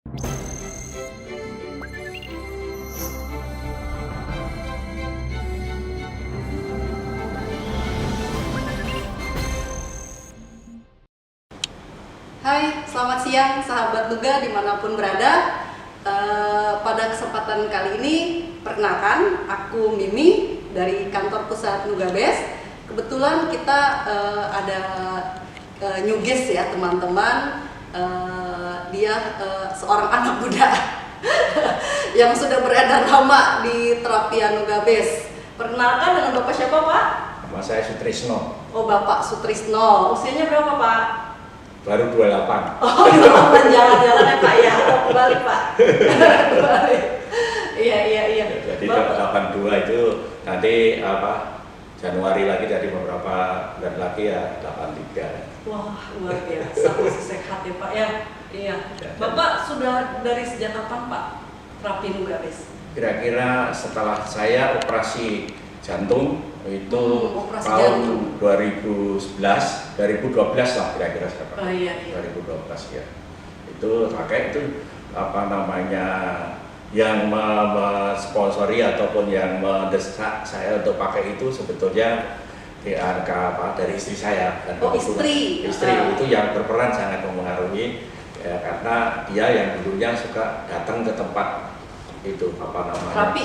Hai, selamat siang sahabat Nuga dimanapun berada. Pada kesempatan kali ini, perkenalkan, aku Mimi dari kantor pusat Nuga Best. Kebetulan kita ada new guest ya teman-teman. Dia seorang anak muda yang sudah beredar lama di terapi Nuga Best. Perkenalkan dengan Bapak siapa, Pak? Nama saya Sutrisno. Oh, Bapak Sutrisno. Usianya berapa, Pak? Baru 28. Oh, jalan-jalan ya Pak ya, kembali Pak. Kembali. Iya. Jadi 82 itu nanti Januari lagi, dari beberapa bulan lagi ya 83. Wah, luar biasa, masih sehat ya Pak ya. Iya. Bapak sudah dari sejak kapan Pak terapi Nuga Best? Kira-kira setelah saya operasi jantung itu operasi tahun jantung. 2012 lah kira-kira saya pakai. Oh iya. 2012 ya. Itu pakai itu yang mensponsori ataupun yang mendesak saya untuk pakai itu sebetulnya dari istri saya. Dan istri. Itu yang berperan sangat mempengaruhi ya, karena dia yang dulunya suka datang ke tempat itu terapi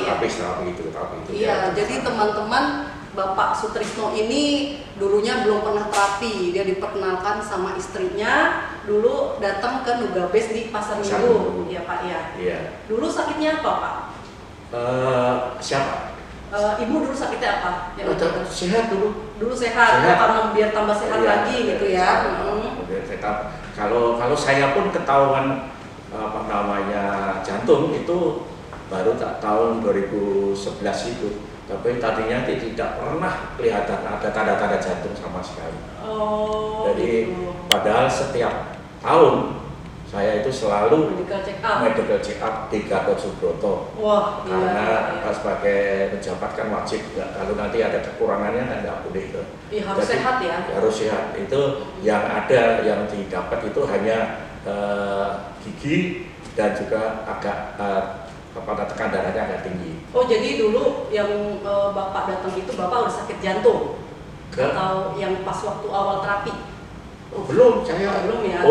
itu. Iya, jadi teman-teman, Bapak Sutrisno ini dulunya belum pernah terapi. Dia diperkenalkan sama istrinya, dulu datang ke Nuga Best di Pasar Minggu. Iya Pak ya. Iya. Dulu sakitnya apa Pak? Siapa? Ibu dulu sakitnya apa? Sehat dulu. Dulu sehat. Karena biar tambah sehat lagi gitu ya. Biar sehat. Kalau saya pun ketahuan jantung itu baru tahun 2011 itu. Tapi tadinya tidak pernah kelihatan ada tanda-tanda jantung sama sekali. Oh. Jadi gitu. padahal setiap tahun saya itu selalu medical check up di Gatot Subroto. Wah, karena sebagai pejabat kan wajib, kalau nanti ada kekurangannya kan nggak boleh ke. Harus sehat ya. Harus sehat. Itu yang ada yang didapat itu hanya gigi dan juga agak tekanan darahnya agak tinggi. Oh, jadi dulu yang Bapak datang itu Bapak udah sakit jantung? Atau yang pas waktu awal terapi? Oh, belum, saya belum ya.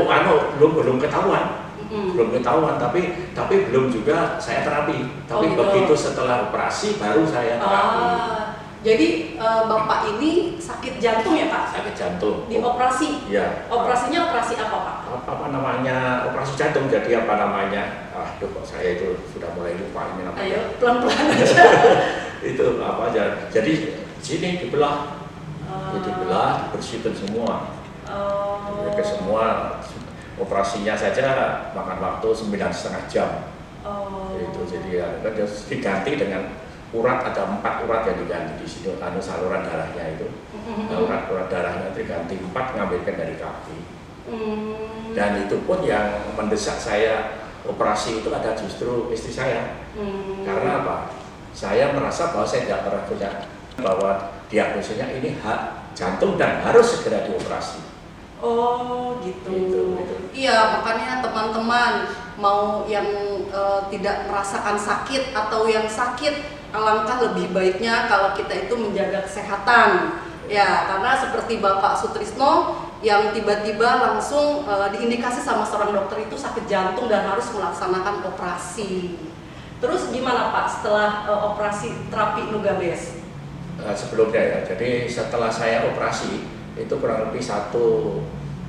Belum ketahuan. Belum ketahuan, tapi belum juga saya terapi. Tapi gitu. Begitu setelah operasi baru saya terapi. Jadi Bapak ini sakit jantung ya Pak? Sakit jantung. Di operasi? Iya. Operasinya operasi apa Pak? Operasi jantung. Jadi aduh kok saya itu sudah mulai lupa ini namanya. Ayo pelan-pelan aja. Itu apa aja. Jadi sini dibelah. Dibelah, dibersihkan semua. Mereka semua operasinya saja makan waktu 9,5 jam. Itu jadi kan diganti dengan urat, ada 4 urat yang diganti di situ, saluran darahnya itu. Urat darahnya diganti 4, ngambilkan dari kaki. Dan itu pun yang mendesak saya operasi itu ada justru istri saya. Karena apa? Saya merasa bahwa saya tidak pernah punya bahwa diagnosisnya ini jantung dan harus segera dioperasi. Oh gitu. Gitu. Iya, makanya teman-teman mau yang tidak merasakan sakit atau yang sakit, alangkah lebih baiknya kalau kita itu menjaga kesehatan. Ya, karena seperti Bapak Sutrisno yang tiba-tiba langsung diindikasi sama seorang dokter itu sakit jantung dan harus melaksanakan operasi. Terus gimana Pak setelah operasi terapi Nuga Best? Sebelumnya ya, jadi setelah saya operasi itu kurang lebih 1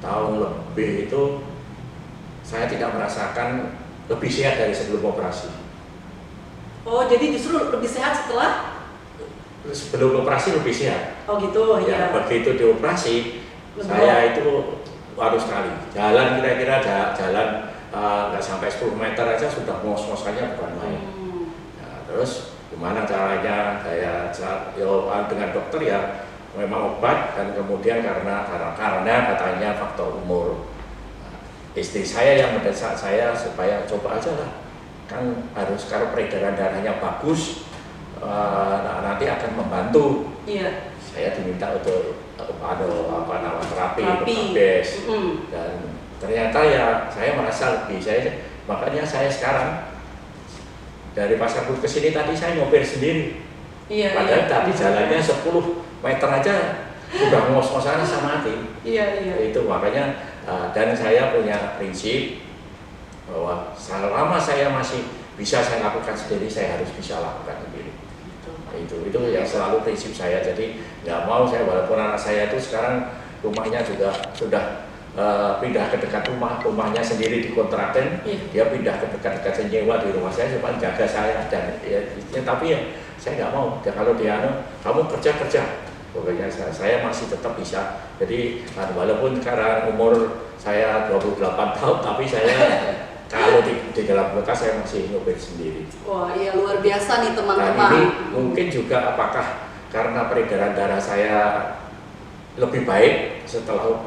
tahun lebih itu saya tidak merasakan lebih sehat dari sebelum operasi. Oh, jadi justru lebih sehat setelah? Sebelum operasi lebih sehat. Oh gitu ya. Begitu dioperasi saya itu harus sekali jalan, kira-kira jalan nggak sampai 10 meter aja sudah ngos-ngosannya bukan main. Nah, terus gimana caranya saya dengan dokter ya memang obat, dan kemudian karena katanya faktor umur. Istri saya yang mendesak saya supaya coba aja lah, kan harus kalau peredaran darahnya bagus, nanti akan membantu. Iya. Saya diminta untuk terapi Nuga Best. Dan ternyata ya saya merasa lebih, saya Makanya saya sekarang dari Pasar Bud ke sini tadi saya nyopir sendiri. Iya, Padahal iya. tadi jalannya 10 meter aja sudah ngos-ngosan sama hati. Iya, iya. Itu makanya dan saya punya prinsip bahwa selama saya masih bisa saya lakukan sendiri, saya harus bisa lakukan sendiri. Itu yang selalu prinsip saya. Jadi nggak mau saya, walaupun anak saya itu sekarang rumahnya juga sudah pindah ke dekat rumahnya sendiri dikontrakin, dia pindah ke dekat-dekat nyewa di rumah saya cuma jaga saya dan tapi ya saya nggak mau. Kalau dia kamu kerja, pokoknya saya masih tetap bisa. Jadi walaupun sekarang umur saya 28 tahun, tapi saya kalau di dalam kota saya masih nyopir sendiri. Wah, iya luar biasa nih teman-teman. Nah, ini mungkin juga apakah karena peredaran darah saya lebih baik setelah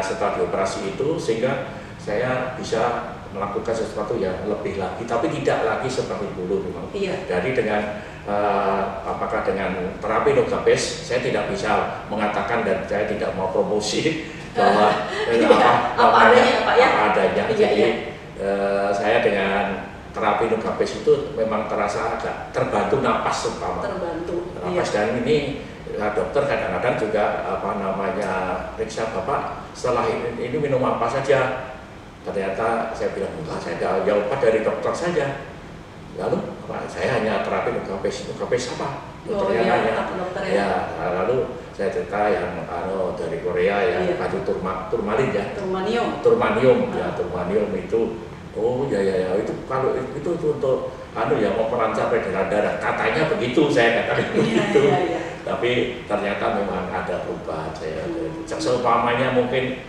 setelah dioperasi itu, sehingga saya bisa melakukan sesuatu yang lebih lagi, tapi tidak lagi seperti dulu memang. Iya. Jadi dengan apakah dengan terapi Nugabes, saya tidak bisa mengatakan dan saya tidak mau promosi bahwa apa adanya Pak ya. Apa adanya. Iya, Jadi iya. saya dengan terapi Nugabes itu memang terasa agak terbantu napas terutama. Terbantu. Napas Iya. dan ini dokter kadang-kadang juga periksa Bapak setelah ini minum apa saja. Ternyata saya bilang enggak, saya ada jawaban dari dokter saja. Lalu saya hanya terapi Nugabes apa? Dokternya nanya. Dokter Ya, lalu saya cerita yang dari Korea yang baju turmalin ya. Turmanium ya, turmanium itu. Oh ya itu kalau itu untuk yang memperlancar peredaran darah. Katanya begitu, saya katakan begitu. Iya. Tapi ternyata memang ada perubahan saya. Seumpamanya mungkin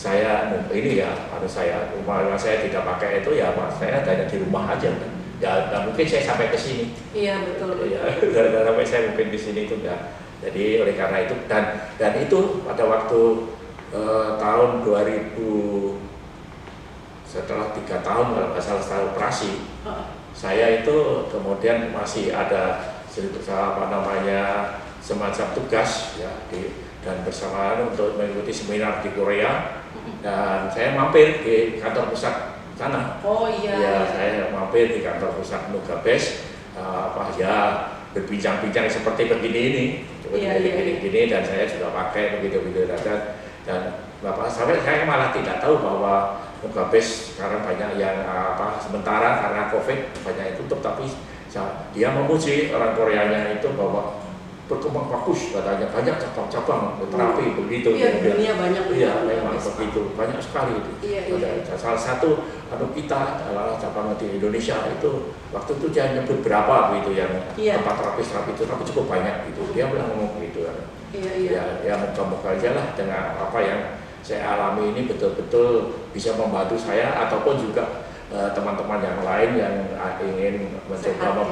saya ini ya, rumah saya tidak pakai itu ya, saya hanya di rumah aja kan. Ya, mungkin saya sampai ke sini. Iya betul. Ya, sampai saya mungkin di sini itu enggak. Jadi oleh karena itu dan itu pada waktu tahun 2000 setelah 3 tahun kalau nggak salah setelah operasi, saya itu kemudian masih ada semacam tugas ya dan bersamaan untuk mengikuti seminar di Korea. Dan saya mampir di kantor pusat sana. Oh iya. Ya, saya mampir di kantor pusat Nugabes, berbincang-bincang seperti begini ini, gini dan saya juga pakai begitu dan sampai saya malah tidak tahu bahwa Nugabes sekarang banyak yang sementara karena COVID banyak yang tutup, tapi dia memuji orang Koreanya itu bahwa berkembang bagus, katanya banyak cabang-cabang terapi begitu. Iya, dunia banyak. Iya, memang begitu, banyak sekali itu. Iya. Salah satu kita adalah cabang di Indonesia itu waktu itu dia nyebut berapa gitu yang tempat terapi itu, tapi cukup banyak gitu. Dia bilang ngomong begitu kan. Iya. Ya moga-moga aja lah dengan apa yang saya alami ini betul-betul bisa membantu saya ataupun juga teman-teman yang lain yang ingin mencoba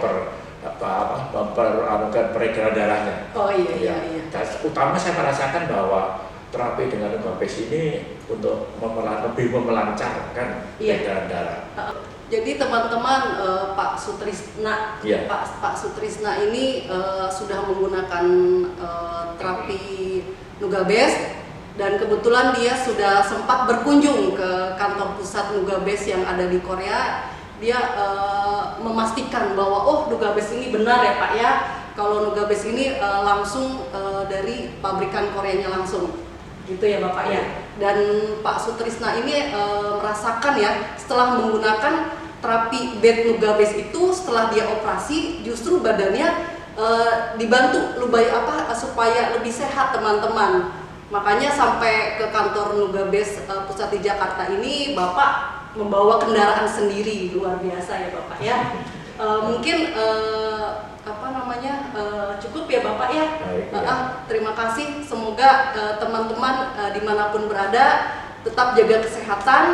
memperedaran peredaran darahnya. Oh iya. Dan utama saya merasakan bahwa terapi dengan Nugabes ini untuk lebih memelancarkan peredaran darah. Jadi teman-teman, Pak Sutrisna, Pak Sutrisna ini sudah menggunakan terapi Nugabes dan kebetulan dia sudah sempat berkunjung ke kantor pusat Nugabes yang ada di Korea. Dia memastikan bahwa Nugabes ini benar ya Pak ya, kalau Nugabes ini langsung dari pabrikan Koreanya langsung gitu ya Bapak ya. Dan Pak Sutrisna ini merasakan ya setelah menggunakan terapi bed Nugabes itu, setelah dia operasi justru badannya dibantu supaya lebih sehat teman-teman. Makanya sampai ke kantor Nugabes pusat di Jakarta ini Bapak membawa kendaraan sendiri, luar biasa ya Bapak ya. Mungkin cukup ya Bapak ya. Terima kasih. Semoga teman-teman dimanapun berada tetap jaga kesehatan.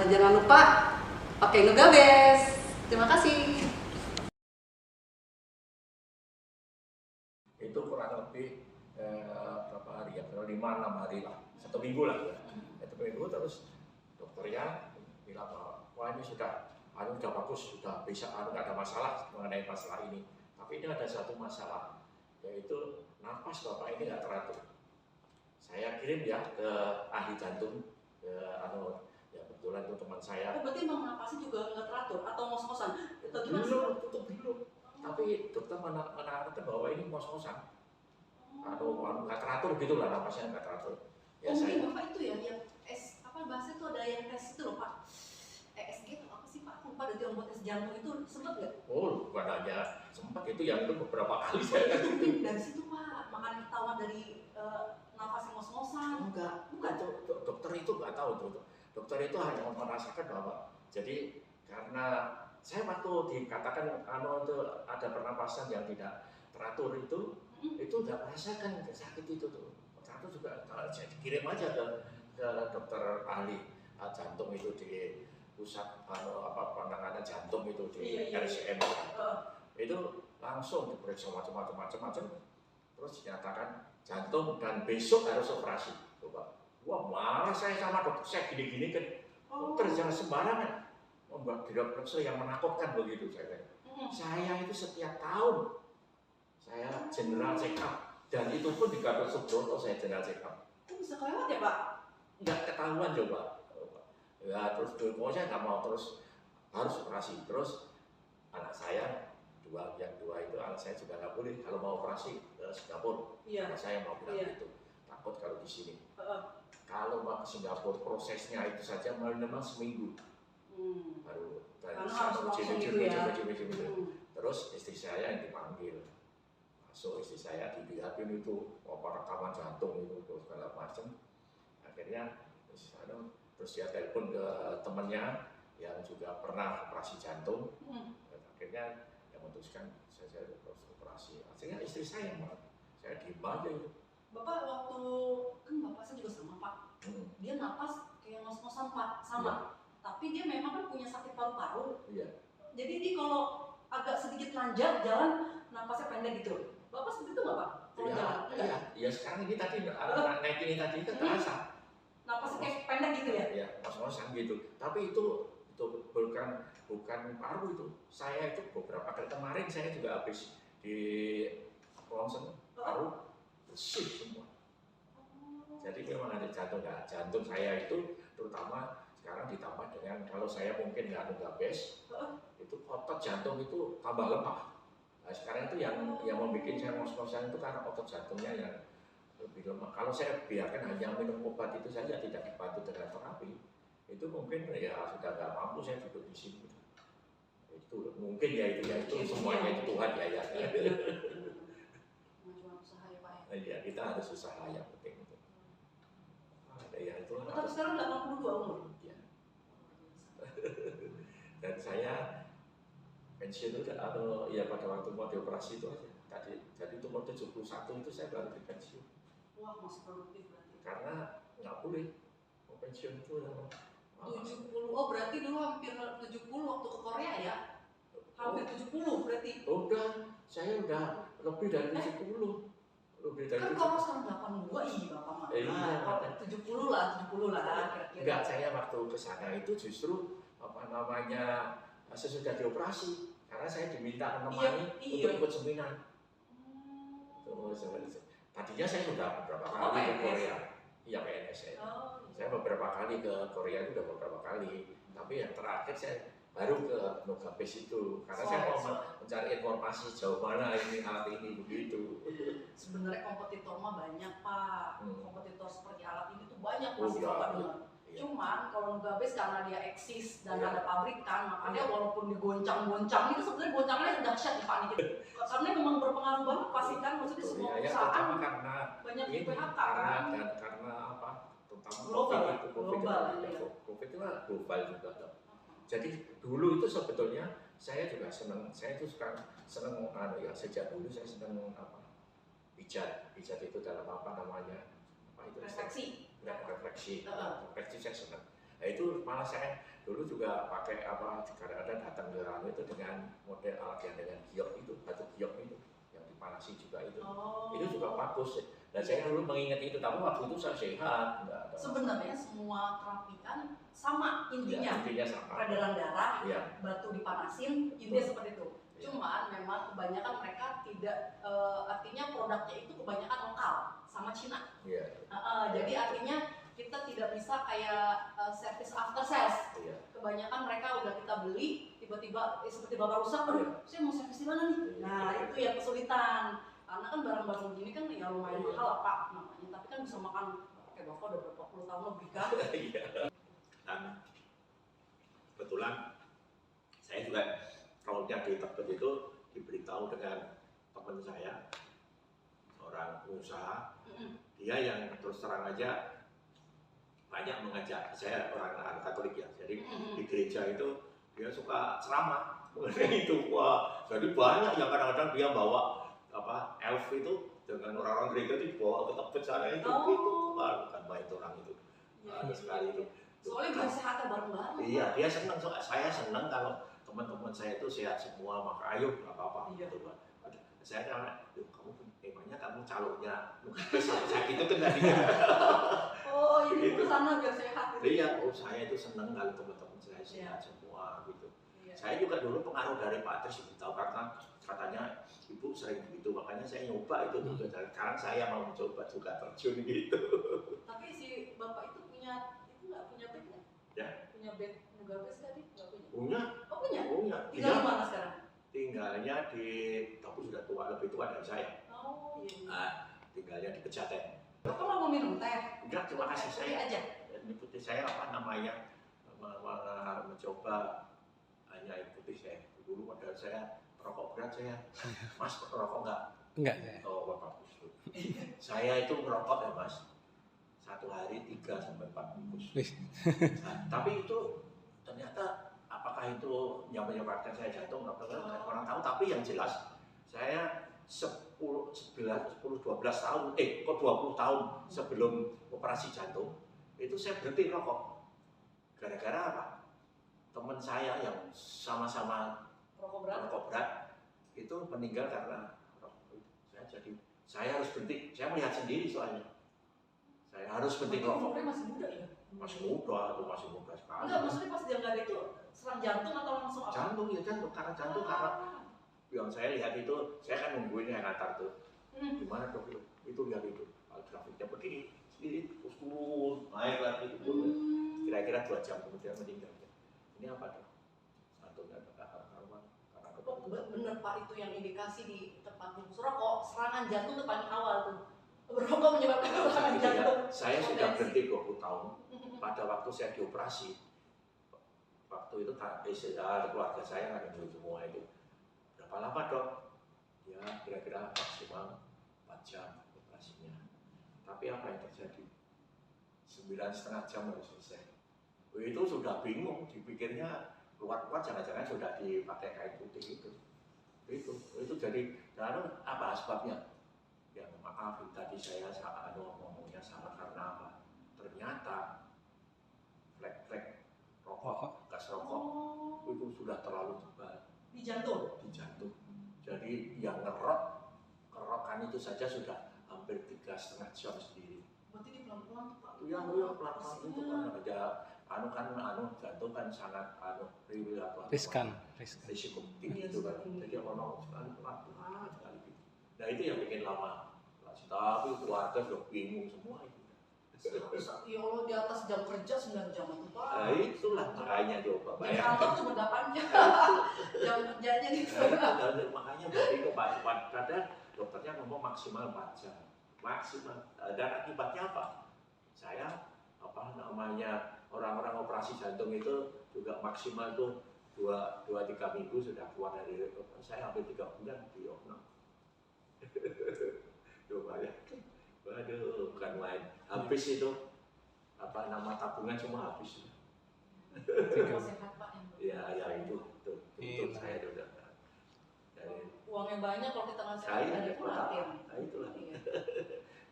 Jangan lupa pakai Nugabes. Terima kasih. Itu kurang lebih berapa hari ya? 5-6 hari lah, 1 minggu lah ya. 1 minggu terus dokternya bilang bahwa wah ini sudah bagus, sudah bisa nggak ada masalah mengenai masalah ini. Tapi ini ada satu masalah, yaitu nafas Bapak ini nggak teratur. Saya kirim ya ke ahli jantung, kebetulan itu teman saya. Oh, berarti emang napasnya juga nggak teratur atau ngos-ngosan? Atau gimana sih? Belum, tutup belum. Tapi dokter menarikkan bahwa ini ngos-ngosan. Atau nggak teratur gitu lah, napasnya nggak teratur. Ya, mungkin Bapak itu ya, yang bahasa itu ada yang tes itu loh Pak. ESG itu apa sih Pak? Lupa dari yang buat tes jantung itu sempat nggak? Oh, bukan hanya sempat itu yang itu beberapa kali saya tes itu. Dari situ Pak, makanya ketahuan dari nafas ngos-ngosan. Enggak, bukan. Dokter itu nggak tahu tuh. Dokter itu hanya merasakan bahwa jadi karena saya waktu dikatakan itu ada pernapasan yang tidak teratur itu udah merasakan sakit itu tuh. Satu juga saya dikirim aja ke dokter ahli jantung itu di pusat penanganan jantung itu di RCM. Itu langsung diperiksa macam-macam, terus dinyatakan jantung dan besok harus operasi. Coba, wah marah saya sama dokter, saya gini-gini kan, dokter jangan sembarangan membuat diagnosa yang menakutkan begitu saya. Saya itu setiap tahun saya general check up dan itu pun di Gatot Subroto saya general check up. Kok bisa kelewat ya Pak? Nggak ketahuan coba. Ya terus pokoknya nggak mau terus harus operasi. Terus anak saya yang dua itu anak saya juga nggak boleh kalau mau operasi ke Singapura. Anak saya mau bilang gitu, takut kalau di sini. Kalau mau ke Singapura prosesnya itu saja memang seminggu. Baru dari sana terus istri saya yang dipanggil. Masuk istri saya dilihatin itu rekaman jantung itu segala macam. Akhirnya terus dia telepon ke temannya yang juga pernah operasi jantung. Akhirnya yang memutuskan saya harus operasi. Akhirnya istri saya malah saya diem aja itu. Bapak waktu kan bapak saya juga sama Pak. Dia napas kayak ngos-ngosan Pak, sama. Ya. Tapi dia memang kan punya sakit paru-paru. Iya. Jadi dia kalau agak sedikit lanjut jalan napasnya pendek gitu. Bapak seperti itu nggak Pak? Iya. Sekarang ini tadi naik ini tadi kan terasa. Napasnya kayak pendek gitu ya? Iya, ngos-ngosan gitu. Tapi itu bukan paru itu. Saya itu beberapa kali kemarin saya juga habis di ronsen paru bersih semua. Jadi memang ada jantung saya itu terutama sekarang ditambah dengan kalau saya mungkin nggak gabes, itu otot jantung itu tambah lemah. Nah, sekarang itu yang membuat saya ngos-ngosan itu karena otot jantungnya yang lebih lemah. Kalau saya biarkan hanya minum obat itu saja tidak dibantu dengan terapi, itu mungkin ya sudah nggak mampu saya duduk di sini. Itu mungkin itu semuanya itu Tuhan ya. Cuma usaha ya Pak ya. Iya, kita harus usaha yang penting itu. Ya itu. Tapi sekarang 82 umur. Iya. Dan saya pensiun itu pada waktu mau dioperasi itu aja. Jadi itu umur 71 itu saya baru pensiun. Wah, masih produktif berarti. Karena nggak boleh mau pensiun itu 70. Oh, berarti dulu hampir 70 waktu ke Korea ya? Hampir 70 berarti. Udah, saya udah lebih dari 70. Lebih dari kan kalau sekarang 82 Bapak mah. Iya, 70 lah kira-kira. Enggak, saya waktu ke sana itu justru sesudah dioperasi karena saya diminta menemani untuk ikut seminar. Tadinya saya sudah beberapa kali ke Korea. Iya, PNS saya. Saya beberapa kali ke Korea itu udah beberapa kali. Tapi yang terakhir saya baru ke Nogabes itu karena saya mau mencari informasi jauh mana ini alat ini begitu. Sebenarnya kompetitor mah banyak Pak. Kompetitor seperti alat ini tuh banyak masih Bapak dengar. Cuman kalau Nogabes karena dia eksis dan ada pabrikan, makanya walaupun digoncang-goncang itu sebenarnya goncangannya dahsyat Pak nih. Karena memang berpengaruh banget pasti kan, maksudnya semua perusahaan karena banyak di PHK kan. Karena apa? Terutama COVID itu kan global juga. Jadi dulu itu sebetulnya saya juga senang, saya itu senang sejak dulu saya senang pijat itu dalam apa namanya? Refleksi saya senang. Nah itu malah saya dulu juga pakai kadang-kadang datang ke Rano itu dengan model alat yang dengan giok itu, batu giok itu yang dipanasi juga itu juga bagus. Dan saya dulu mengingat itu, tapi waktu itu saya sehat. Sebenarnya semua terapi kan sama intinya sama. Peredaran darah, batu dipanasin, intinya seperti itu. Cuman memang kebanyakan mereka tidak, artinya produknya itu kebanyakan lokal sama Cina. Jadi artinya kita tidak bisa kayak service after sales. kebanyakan mereka udah kita beli, tiba-tiba seperti bapak rusak, aduh saya mau servis di mana nih? Nah itu ya kesulitan, karena kan barang-barang begini kan ya lumayan mahal lah Pak namanya, tapi kan bisa makan kayak bapak udah berapa puluh tahun lebih kan. Dan kebetulan saya juga role-nya di Tebet itu diberitahu dengan teman saya, seorang pengusaha, dia yang terus terang aja banyak mengajak. Saya orang Katolik ya, jadi di gereja itu dia suka ceramah mengenai itu. Wah, jadi banyak yang kadang-kadang dia bawa apa elf itu dengan orang-orang gereja itu dibawa ke Tebet sana itu, bukan main orang itu, ada sekali itu. Soalnya biar sehatnya bareng-bareng. Iya, dia senang. Saya senang kalau teman-teman saya itu sehat semua, maka ayo nggak apa-apa gitu Pak. Saya tanya, kamu emangnya kamu calonnya saya gitu kan tadinya. Oh, ini gitu. Sana biar sehat. Gitu. Iya, saya itu senang kalau teman-teman saya sehat semua gitu. Iya. Saya juga dulu pengaruh dari Pak Tris itu, karena katanya ibu sering begitu, makanya saya nyoba itu juga. Sekarang saya mau mencoba juga terjun gitu. Tapi si bapak itu nggak punya bed nggak? Ya. Punya bed Nuga Bes tadi nggak punya? Punya. Oh punya? Punya. Tinggal di mana sekarang? Tinggalnya di, tapi sudah tua, lebih tua dari saya. Oh iya. Nah, tinggalnya di Pejaten. Bapak mau minum teh? Enggak, terima kasih saya aja. Ikuti saya apa namanya mencoba hanya ikuti saya. Dulu pada saya perokok berat saya, Mas perokok enggak? Enggak saya. Oh bagus tuh. Saya itu merokok ya Mas, satu hari 3 sampai 4 bungkus. Nah, tapi itu ternyata apakah itu yang menyebabkan saya jantung atau orang tahu, tapi yang jelas saya 10, 12 tahun, kok 20 tahun sebelum operasi jantung itu saya berhenti rokok. Gara-gara apa? Teman saya yang sama-sama rokok berat itu meninggal karena rokok. Saya harus berhenti. Saya melihat sendiri soalnya. Saya harus berhenti rokok. Umurnya masih muda ya? Masih muda sekali. Enggak, maksudnya pas dia nggak ada itu serang jantung atau langsung apa? Jantung ya jantung karena yang saya lihat itu, saya kan nungguin yang antar tuh. Gimana dok itu lihat itu, grafiknya begini, terus naik lagi itu. Kira-kira 2 jam kemudian meninggal. Ini apa dok? Jantungnya karuan karena bener Pak, itu yang indikasi di tempat bungkus rokok, serangan jantung itu paling awal tuh. Berokok menyebabkan serangan jantung. Saya sudah berhenti 20 tahun. Pada waktu saya dioperasi, waktu itu keluarga saya kan yang semua itu. Berapa lama dok? Ya kira-kira maksimal 4 jam operasinya. Tapi apa yang terjadi? 9,5 jam harus selesai. Itu sudah bingung, dipikirnya keluar-keluar jangan-jangan sudah dipakai kain putih itu. Itu jadi, lalu apa sebabnya? Ya maaf tadi saya ngomongnya salah karena apa? Ternyata flek-flek rokok, gas rokok itu sudah terlalu tebal di jantung. Jadi yang kerokan itu saja sudah hampir 3,5 jam sendiri. Berarti di pelan-pelan tuh Pak? Iya pelan-pelan itu kan ada jantung kan sangat risiko tinggi itu kan. Jadi orang sekali pelan-pelan sekali gitu. Nah itu yang bikin lama. Tapi keluarga sudah bingung semua itu. Ya Allah, di atas jam kerja 9 jam itu Pak. Nah itulah makanya coba bayangkan. Di kantor cuma 8 jam. Jam kerjanya gitu. Makanya begitu Pak. Kadang dokternya ngomong maksimal 4 jam. Maksimal. Dan akibatnya apa? Saya orang-orang operasi jantung itu juga maksimal tuh 2-3 minggu sudah keluar dari saya hampir 3 bulan di opnam. Coba ya. Waduh, bukan main. Habis itu tabungan semua habis. Sehat Pak ya itu saya udah. Uangnya banyak kalau kita nggak sehat dari khawatir. Nah itulah.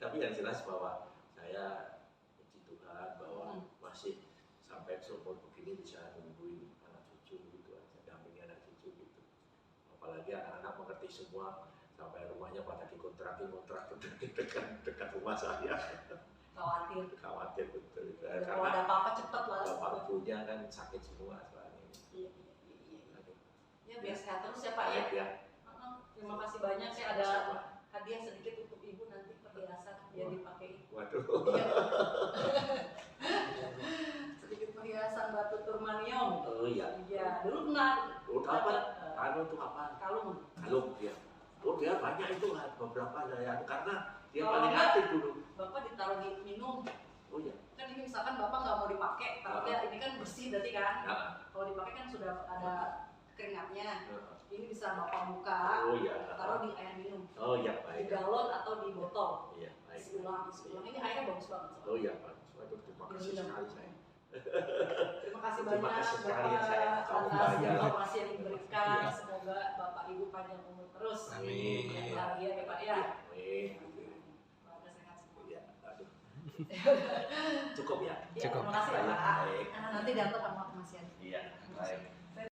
Tapi yang jelas bahwa saya puji Tuhan bahwa masih sampai seumur begini bisa nungguin anak cucu gitu aja, dampingi anak cucu gitu. Apalagi anak-anak mengerti semua. Sampai rumahnya pada kontrak dekat rumah saya. Khawatir betul. Kalau ada apa-apa cepat lah. Bapak ibunya kan sakit semua soalnya. Iya. Ya biar sehat terus ya Pak ya. Terima kasih banyak. Saya ada hadiah sedikit untuk ibu nanti perhiasan biar dipakai. Waduh. Sedikit perhiasan batu turmanium. Oh iya. Iya, dulu pernah. Apa? Anu itu apa? Kalung. Kalung dia. Oh dia banyak itu lah, beberapa ada yang karena dia Kalau paling enggak, aktif dulu. Bapak ditaruh di minum. Oh iya. Kan ini misalkan Bapak nggak mau dipakai, takutnya ini kan bersih berarti kan. Nah. Kalau dipakai kan sudah ada keringatnya. Nah. Ini bisa Bapak buka, Oh iya. taruh di air minum. Oh iya Di baik. galon atau di botol. Iya baik. Isi ulang. Ini airnya bagus banget. Oh iya Pak. Waduh, terima kasih sekali saya. Terima kasih Terima banyak kasih sekali Bapak saya. atas informasi yang diberikan. Semoga Bapak Ibu panjang umur terus. Amin. Dan bahagia ya Pak ya. Amin. Keluarga sehat semua. Iya. Aduh. Cukup ya. Ya, Cukup. terima kasih ya Pak. Baik. Nanti diantar sama Mas Yan. Iya. Baik.